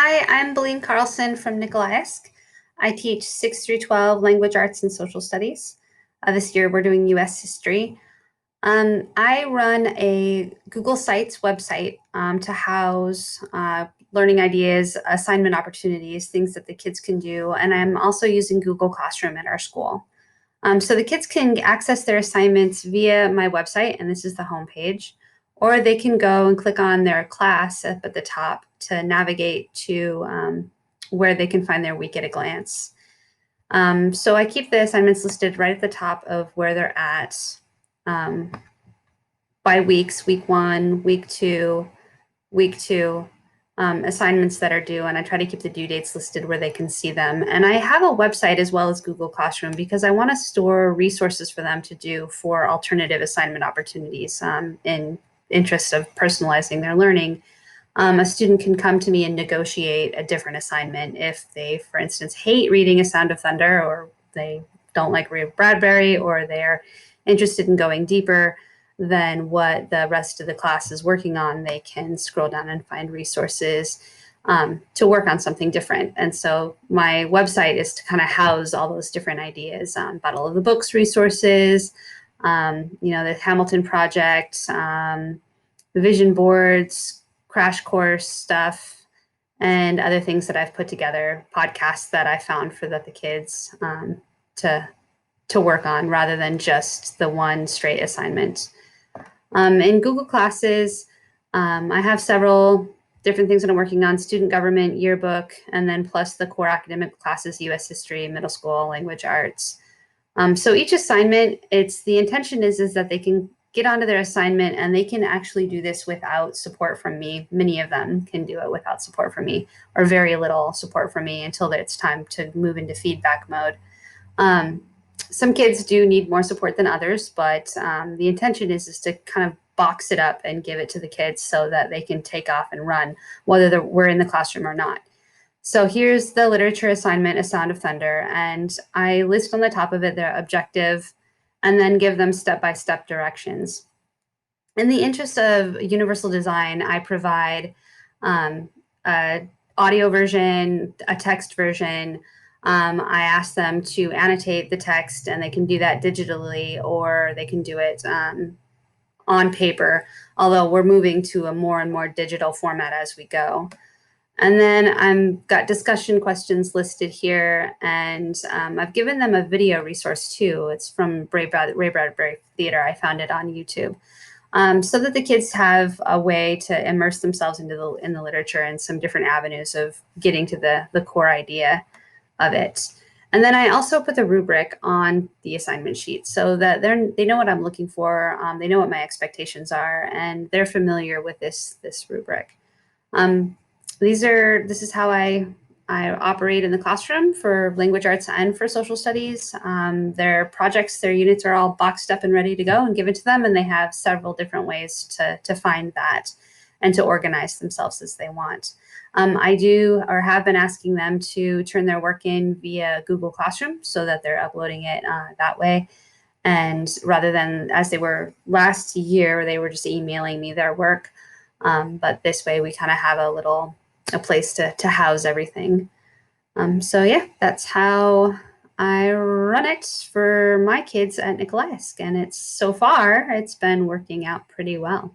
Hi, I'm Carlson from Nikolaevsk. I teach 6 through 12 language arts and social studies. This year we're doing US history. I run a Google Sites website to house learning ideas, assignment opportunities, things that the kids can do. And I'm also using Google Classroom at our school. So the kids can access their assignments via my website, and this is the homepage, or they can go and click on their class up at the top to navigate to where they can find their week at a glance. So I keep the assignments listed right at the top of where they're at by weeks, week 1, week 2, week 2, assignments that are due, and I try to keep the due dates listed where they can see them. And I have a website as well as Google Classroom because I want to store resources for them to do for alternative assignment opportunities in interest of personalizing their learning. A student can come to me and negotiate a different assignment if they, for instance, hate reading A Sound of Thunder, or they don't like Ray Bradbury, or they're interested in going deeper than what the rest of the class is working on. They can scroll down and find resources to work on something different. And so my website is to kind of house all those different ideas, Battle of the Books resources, the Hamilton Project, the vision boards, crash course stuff, and other things that I've put together, podcasts that I found for the kids to work on rather than just the one straight assignment. In Google Classes, I have several different things that I'm working on: student government, yearbook, and then plus the core academic classes, US history, middle school, language arts. So each assignment, the intention is that they can get onto their assignment and they can actually do this without support from me. Many of them can do it without support from me, or very little support from me, until it's time to move into feedback mode. Some kids do need more support than others, but the intention is to kind of box it up and give it to the kids so that they can take off and run, whether we're in the classroom or not. So here's the literature assignment, A Sound of Thunder, and I list on the top of it their objective and then give them step-by-step directions. In the interest of universal design, I provide an audio version, a text version. I ask them to annotate the text, and they can do that digitally, or they can do it on paper, although we're moving to a more and more digital format as we go. And then I've got discussion questions listed here, and I've given them a video resource too. It's from Ray Bradbury Theater. I found it on YouTube, so that the kids have a way to immerse themselves in the literature and some different avenues of getting to the core idea of it. And then I also put the rubric on the assignment sheet so that they know what I'm looking for. They know what my expectations are, and they're familiar with this rubric. This is how I operate in the classroom for language arts and for social studies. Their projects, their units are all boxed up and ready to go and given to them, and they have several different ways to find that and to organize themselves as they want. I do or have been asking them to turn their work in via Google Classroom so that they're uploading it that way. And rather than, as they were last year, they were just emailing me their work. But this way we kind of have a place to house everything. So yeah, that's how I run it for my kids at Nikolaevsk, and so far it's been working out pretty well.